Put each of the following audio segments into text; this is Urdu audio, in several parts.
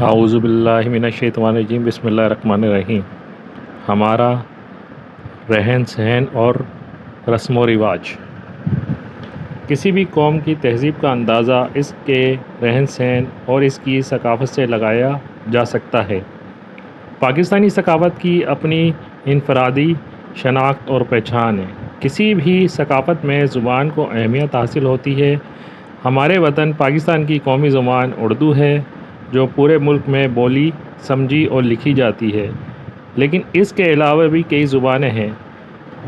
اعوذ باللہ من الشیطان الرجیم، بسم اللہ الرحمن الرحیم۔ ہمارا رہن سہن اور رسم و رواج۔ کسی بھی قوم کی تہذیب کا اندازہ اس کے رہن سہن اور اس کی ثقافت سے لگایا جا سکتا ہے۔ پاکستانی ثقافت کی اپنی انفرادی شناخت اور پہچان ہے۔ کسی بھی ثقافت میں زبان کو اہمیت حاصل ہوتی ہے۔ ہمارے وطن پاکستان کی قومی زبان اردو ہے، جو پورے ملک میں بولی، سمجھی اور لکھی جاتی ہے، لیکن اس کے علاوہ بھی کئی زبانیں ہیں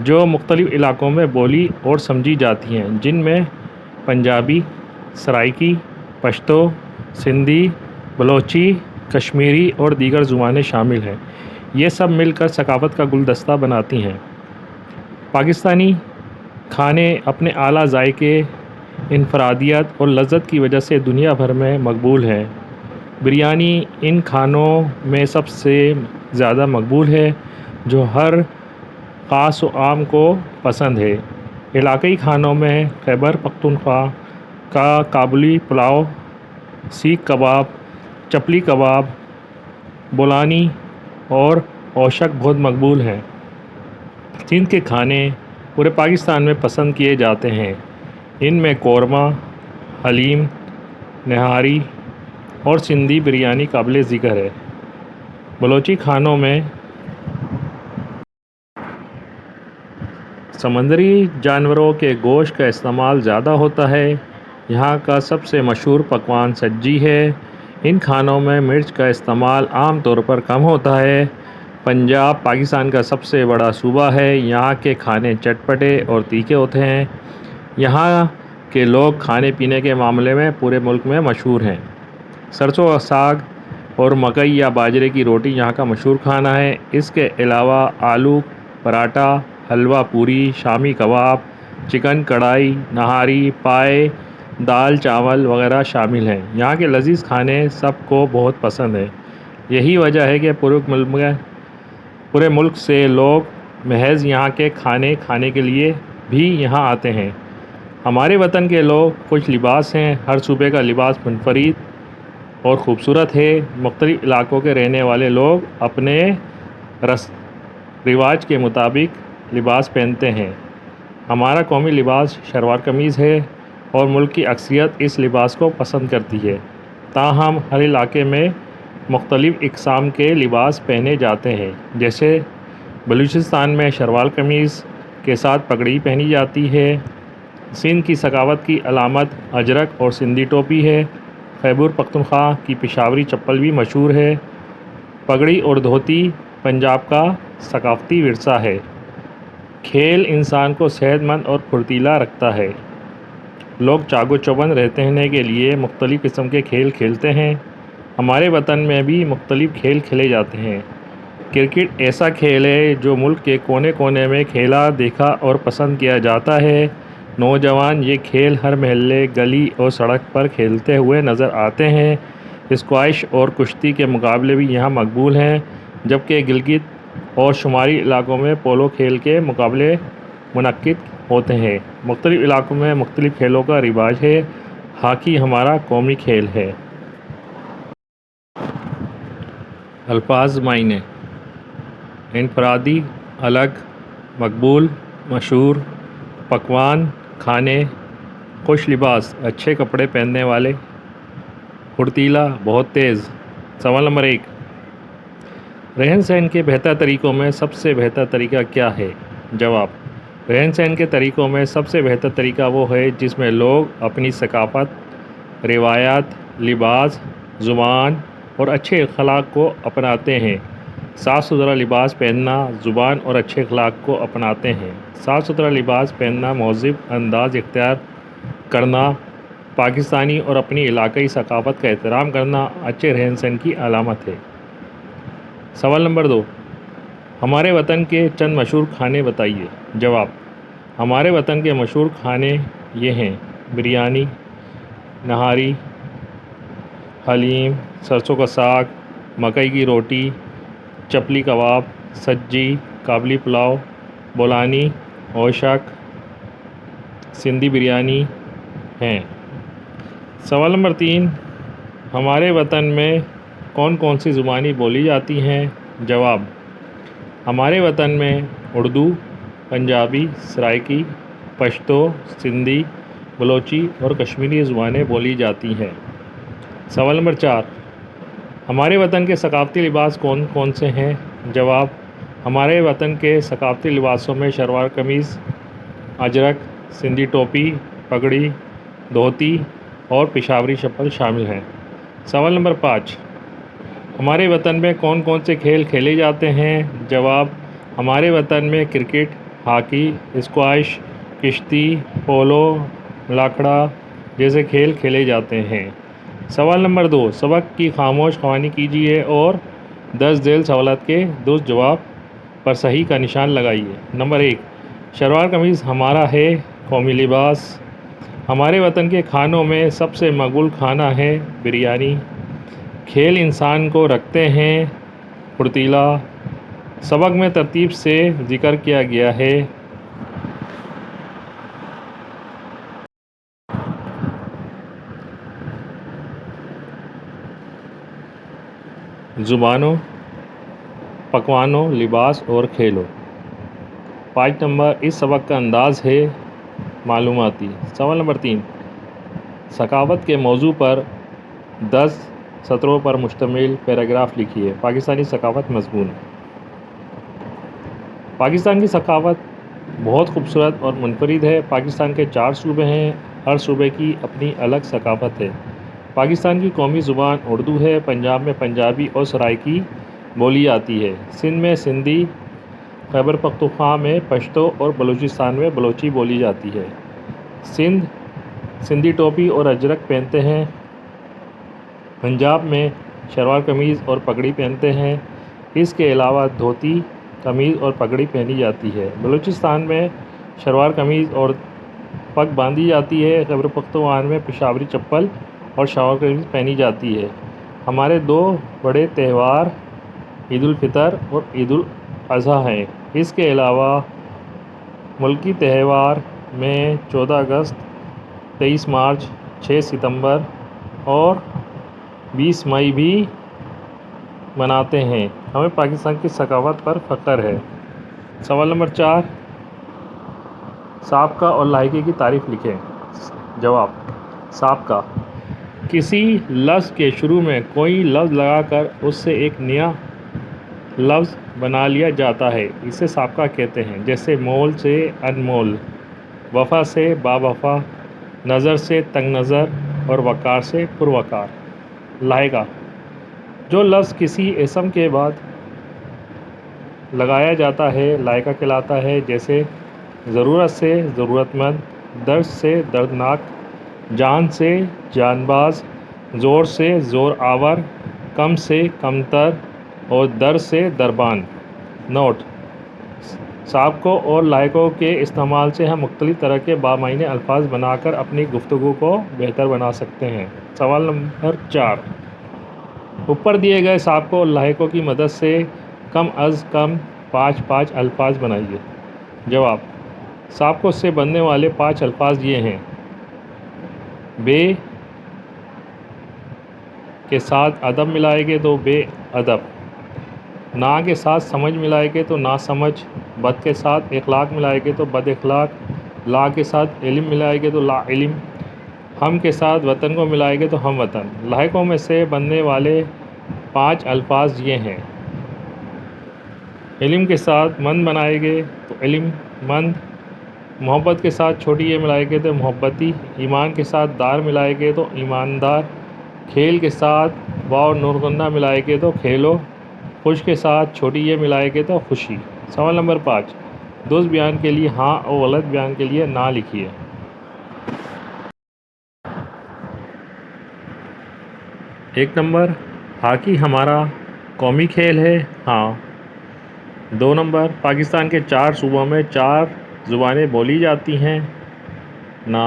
جو مختلف علاقوں میں بولی اور سمجھی جاتی ہیں، جن میں پنجابی، سرائکی، پشتو، سندھی، بلوچی، کشمیری اور دیگر زبانیں شامل ہیں۔ یہ سب مل کر ثقافت کا گلدستہ بناتی ہیں۔ پاکستانی کھانے اپنے اعلیٰ ذائقے، انفرادیت اور لذت کی وجہ سے دنیا بھر میں مقبول ہیں۔ بریانی ان کھانوں میں سب سے زیادہ مقبول ہے، جو ہر خاص و عام کو پسند ہے۔ علاقائی کھانوں میں خیبر پختونخوا کا کابلی پلاؤ، سیخ کباب، چپلی کباب، بولانی اور اوشک بہت مقبول ہیں۔ سندھ کے کھانے پورے پاکستان میں پسند کیے جاتے ہیں۔ ان میں قورمہ، حلیم، نہاری اور سندھی بریانی قابل ذکر ہے۔ بلوچی کھانوں میں سمندری جانوروں کے گوشت کا استعمال زیادہ ہوتا ہے۔ یہاں کا سب سے مشہور پکوان سجی ہے۔ ان کھانوں میں مرچ کا استعمال عام طور پر کم ہوتا ہے۔ پنجاب پاکستان کا سب سے بڑا صوبہ ہے۔ یہاں کے کھانے چٹپٹے اور تیکھے ہوتے ہیں۔ یہاں کے لوگ کھانے پینے کے معاملے میں پورے ملک میں مشہور ہیں۔ سرسوں کا ساگ اور مکئی یا باجرے کی روٹی یہاں کا مشہور کھانا ہے۔ اس کے علاوہ آلو پراٹھا، حلوہ پوری، شامی کباب، چکن کڑھائی، نہاری، پائے، دال چاول وغیرہ شامل ہیں۔ یہاں کے لذیذ کھانے سب کو بہت پسند ہیں۔ یہی وجہ ہے کہ پورے ملک سے لوگ محض یہاں کے کھانے کھانے کے لیے بھی یہاں آتے ہیں۔ ہمارے وطن کے لوگ خوش لباس ہیں۔ ہر صوبے کا لباس منفرد اور خوبصورت ہے۔ مختلف علاقوں کے رہنے والے لوگ اپنے رواج کے مطابق لباس پہنتے ہیں۔ ہمارا قومی لباس شلوار قمیض ہے اور ملک کی اکثریت اس لباس کو پسند کرتی ہے۔ تاہم ہر علاقے میں مختلف اقسام کے لباس پہنے جاتے ہیں۔ جیسے بلوچستان میں شلوار قمیض کے ساتھ پگڑی پہنی جاتی ہے۔ سندھ کی ثقافت کی علامت اجرک اور سندھی ٹوپی ہے۔ خیبر پختونخوا کی پشاوری چپل بھی مشہور ہے۔ پگڑی اور دھوتی پنجاب کا ثقافتی ورثہ ہے۔ کھیل انسان کو صحت مند اور پھرتیلا رکھتا ہے۔ لوگ چاق و چوبند رہنے کے لیے مختلف قسم کے کھیل کھیلتے ہیں۔ ہمارے وطن میں بھی مختلف کھیل کھیلے جاتے ہیں۔ کرکٹ ایسا کھیل ہے جو ملک کے کونے کونے میں کھیلا، دیکھا اور پسند کیا جاتا ہے۔ نوجوان یہ کھیل ہر محلے، گلی اور سڑک پر کھیلتے ہوئے نظر آتے ہیں۔ اسکواش اور کشتی کے مقابلے بھی یہاں مقبول ہیں، جبکہ گلگت اور شمالی علاقوں میں پولو کھیل کے مقابلے منعقد ہوتے ہیں۔ مختلف علاقوں میں مختلف کھیلوں کا رواج ہے۔ ہاکی ہمارا قومی کھیل ہے۔ الفاظ معنی: انفرادی، الگ، مقبول، مشہور، پکوان، کھانے، خوش لباس، اچھے کپڑے پہننے والے، پھرتیلا، بہت تیز۔ سوال نمبر 1، رہن سہن کے بہتر طریقوں میں سب سے بہتر طریقہ کیا ہے؟ جواب: رہن سہن کے طریقوں میں سب سے بہتر طریقہ وہ ہے جس میں لوگ اپنی ثقافت، روایات، لباس، زبان اور اچھے اخلاق کو اپناتے ہیں۔ صاف ستھرا لباس پہننا، زبان اور اچھے اخلاق کو اپناتے ہیں۔ صاف ستھرا لباس پہننا، مہذب انداز اختیار کرنا، پاکستانی اور اپنی علاقائی ثقافت کا احترام کرنا اچھے رہن سہن کی علامت ہے۔ سوال نمبر 2، ہمارے وطن کے چند مشہور کھانے بتائیے۔ جواب: ہمارے وطن کے مشہور کھانے یہ ہیں: بریانی، نہاری، حلیم، سرسوں کا ساگ، مکئی کی روٹی، چپلی کباب، سجی، کابلی پلاؤ، بولانی، اوشک، سندھی بریانی ہیں۔ سوال نمبر 3، ہمارے وطن میں کون کون سی زبانیں بولی جاتی ہیں؟ جواب: ہمارے وطن میں اردو، پنجابی، سرائکی، پشتو، سندھی، بلوچی اور کشمیری زبانیں بولی جاتی ہیں۔ سوال نمبر 4: ہمارے وطن کے ثقافتی لباس کون کون سے ہیں؟ جواب: ہمارے وطن کے ثقافتی لباسوں میں شلوار قمیض، اجرک، سندھی ٹوپی، پگڑی، دھوتی اور پشاوری چپل شامل ہیں۔ سوال نمبر 5: ہمارے وطن میں کون کون سے کھیل کھیلے جاتے ہیں؟ جواب: ہمارے وطن میں کرکٹ، ہاکی، اسکواش، کشتی، پولو، لاکھڑا جیسے کھیل کھیلے جاتے ہیں۔ سوال نمبر 2: سبق کی خاموش خوانی کیجیے اور درج ذیل سوالات کے درست جواب پر صحیح کا نشان لگائیے۔ نمبر 1: شلوار قمیض ہمارا ہے قومی لباس۔ ہمارے وطن کے کھانوں میں سب سے مقبول کھانا ہے بریانی۔ کھیل انسان کو رکھتے ہیں پھرتیلا۔ سبق میں ترتیب سے ذکر کیا گیا ہے۔ زبانوں، پکوانوں، لباس اور کھیلوں۔ 5 نمبر: اس سبق کا انداز ہے معلوماتی۔ سوال نمبر 3: ثقافت کے موضوع پر 10 سطروں پر مشتمل پیراگراف لکھیے۔ پاکستانی ثقافت مضمون: پاکستان کی ثقافت بہت خوبصورت اور منفرد ہے۔ پاکستان کے 4 صوبے ہیں، ہر صوبے کی اپنی الگ ثقافت ہے۔ پاکستان کی قومی زبان اردو ہے۔ پنجاب میں پنجابی اور سرائکی بولی جاتی ہے۔ سندھ میں سندھی، خیبر پختونخوا میں پشتو اور بلوچستان میں بلوچی بولی جاتی ہے۔ سندھی ٹوپی اور اجرک پہنتے ہیں۔ پنجاب میں شلوار قمیض اور پگڑی پہنتے ہیں۔ اس کے علاوہ دھوتی، قمیض اور پگڑی پہنی جاتی ہے۔ بلوچستان میں شلوار قمیض اور پگ باندھی جاتی ہے۔ خیبر پختونخوا میں پشاوری چپل اور شلوار قمیض پہنی جاتی ہے۔ ہمارے 2 بڑے تہوار عید الفطر اور عید الاضحیٰ ہیں۔ اس کے علاوہ ملکی تہوار میں 14 اگست، 23 مارچ، 6 ستمبر اور 20 مئی بھی مناتے ہیں۔ ہمیں پاکستان کی ثقافت پر فخر ہے۔ سوال نمبر 4: سابقہ اور لاحقہ کی تعریف لکھیں۔ جواب: سابقہ: کسی لفظ کے شروع میں کوئی لفظ لگا کر اس سے ایک نیا لفظ بنا لیا جاتا ہے، اسے سابقہ کہتے ہیں۔ جیسے مول سے انمول، وفا سے باوفا، نظر سے تنگ نظر اور وقار سے پروقار۔ لاحقہ: جو لفظ کسی اسم کے بعد لگایا جاتا ہے لاحقہ کہلاتا ہے۔ جیسے ضرورت سے ضرورت مند، درد سے دردناک، جان سے جان باز، زور سے زور آور، کم سے کم تر اور در سے دربان۔ نوٹ: سابقوں اور لاحقوں کے استعمال سے ہم مختلف طرح کے بامعنی الفاظ بنا کر اپنی گفتگو کو بہتر بنا سکتے ہیں۔ سوال نمبر 4: اوپر دیے گئے سابقوں اور لاحقوں کی مدد سے کم از کم 5 الفاظ بنائیے۔ جواب: سابقوں سے بننے والے 5 الفاظ یہ ہیں: بے کے ساتھ ادب ملائیں گے تو بے ادب، نا کے ساتھ سمجھ ملائیں گے تو نا سمجھ، بد کے ساتھ اخلاق ملائیں گے تو بد اخلاق، لا کے ساتھ علم ملائیں گے تو لا علم، ہم کے ساتھ وطن کو ملائیں گے تو ہم وطن۔ لاحقوں میں سے بننے والے 5 الفاظ یہ ہیں: علم کے ساتھ مند بنائیں گے تو علم مند، محبت کے ساتھ چھوٹی یہ ملائیں گے تو محبتی، ایمان کے ساتھ دار ملائیں گے تو ایماندار، کھیل کے ساتھ واو نون غنہ ملائیں گے تو کھیلو، خوش کے ساتھ چھوٹی یہ ملائیں گے تو خوشی۔ سوال نمبر 5: درست بیان کے لیے ہاں اور غلط بیان کے لیے نہ لکھیے۔ 1 نمبر: ہاکی ہمارا قومی کھیل ہے، ہاں۔ 2 نمبر: پاکستان کے 4 صوبوں میں 4 زبانیں بولی جاتی ہیں، نہ۔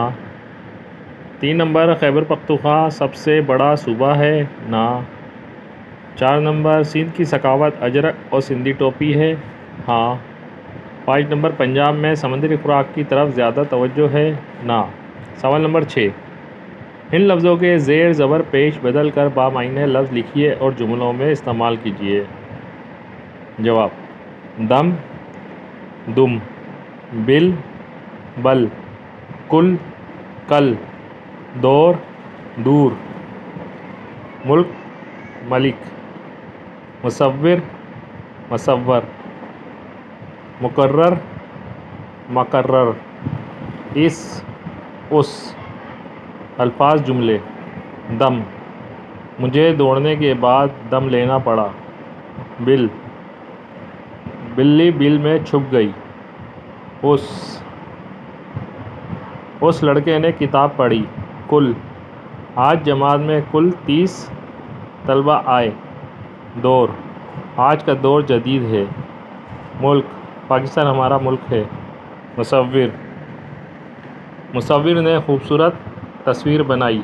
3 نمبر: خیبر پختونخوا سب سے بڑا صوبہ ہے، نہ۔ 4 نمبر: سندھ کی ثقافت اجرک اور سندھی ٹوپی ہے، ہاں۔ 5 نمبر: پنجاب میں سمندری خوراک کی طرف زیادہ توجہ ہے، نہ۔ سوال نمبر 6: ان لفظوں کے زیر زبر پیش بدل کر بامعنی لفظ لکھیے اور جملوں میں استعمال کیجیے۔ جواب: دم، دم، بل، بل، کل، کل، دور، دور، ملک، ملک، مصور، مصور، مقرر، مقرر، اس، الفاظ جملے: دم، مجھے دوڑنے کے بعد دم لینا پڑا۔ بل، بلی بل میں چھپ گئی۔ اس لڑکے نے کتاب پڑھی۔ کل، آج جماعت میں کل 30 طلبہ آئے۔ دور، آج کا دور جدید ہے۔ ملک، پاکستان ہمارا ملک ہے۔ مصور، مصور نے خوبصورت تصویر بنائی۔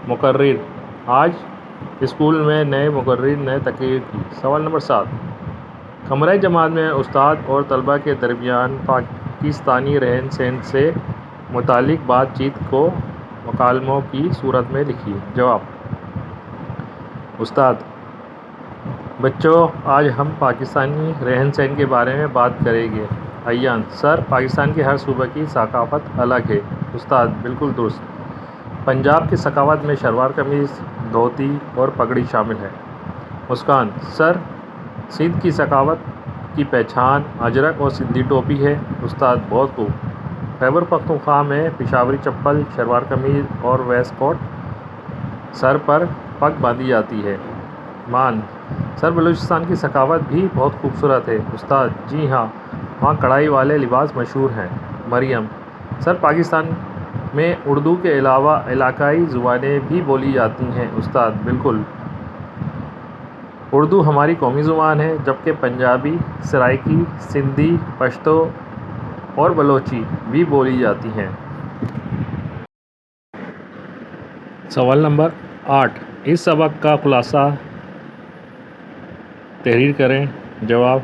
مقرر، آج اسکول میں نئے مقرر نے تقریر کی۔ سوال نمبر 7، کمرہ جماعت میں استاد اور طلبہ کے درمیان پاکستانی رہن سہن سے متعلق بات چیت کو مکالموں کی صورت میں لکھیے۔ جواب: استاد: بچوں، آج ہم پاکستانی رہن سہن کے بارے میں بات کریں گے۔ ایان: سر، پاکستان کے ہر صوبے کی ثقافت الگ ہے۔ استاد: بالکل درست۔ پنجاب کی ثقافت میں شلوار قمیض، دھوتی اور پگڑی شامل ہے۔ مسکان: سر، سندھ کی ثقافت کی پہچان اجرک اور سندھی ٹوپی ہے۔ استاد: بہت خوب۔ خیبر پختونخوا میں پشاوری چپل، شلوار قمیض اور ویسٹ کوٹ، سر پر پگ باندھی جاتی ہے۔ مان: سر، بلوچستان کی ثقافت بھی بہت خوبصورت ہے۔ استاد: جی ہاں، وہاں کڑھائی والے لباس مشہور ہیں۔ مریم: سر، پاکستان میں اردو کے علاوہ علاقائی زبانیں بھی بولی جاتی ہیں۔ استاد: بالکل، اردو ہماری قومی زبان ہے، جبکہ پنجابی، سرائکی، سندھی، پشتو اور بلوچی بھی بولی جاتی ہیں۔ سوال نمبر 8، اس سبق کا خلاصہ تحریر کریں۔ جواب: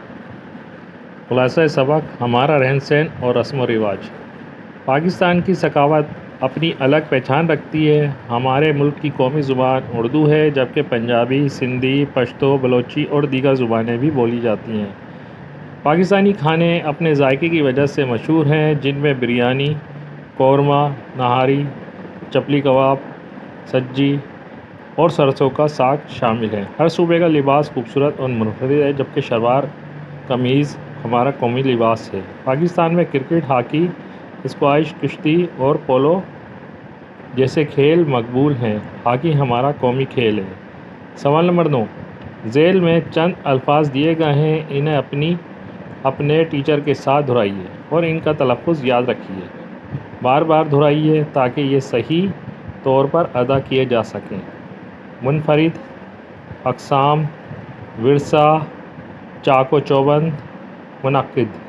خلاصہ سبق: ہمارا رہن سہن اور رسم و رواج۔ پاکستان کی ثقافت اپنی الگ پہچان رکھتی ہے۔ ہمارے ملک کی قومی زبان اردو ہے، جبکہ پنجابی، سندھی، پشتو، بلوچی اور دیگر زبانیں بھی بولی جاتی ہیں۔ پاکستانی کھانے اپنے ذائقے کی وجہ سے مشہور ہیں، جن میں بریانی، قورمہ، نہاری، چپلی کباب، سجی اور سرسوں کا ساگ شامل ہیں۔ ہر صوبے کا لباس خوبصورت اور منفرد ہے، جبکہ شلوار قمیض ہمارا قومی لباس ہے۔ پاکستان میں کرکٹ، ہاکی، اسکواش، کشتی اور پولو جیسے کھیل مقبول ہیں۔ ہاکی ہمارا قومی کھیل ہے۔ سوال نمبر 9، ذیل میں چند الفاظ دیے گئے ہیں، انہیں اپنے ٹیچر کے ساتھ دہرائیے اور ان کا تلفظ یاد رکھیے۔ بار بار دہرائیے تاکہ یہ صحیح طور پر ادا کیے جا سکیں۔ منفرد، اقسام، ورثہ، چاق و چوبند، منعقد۔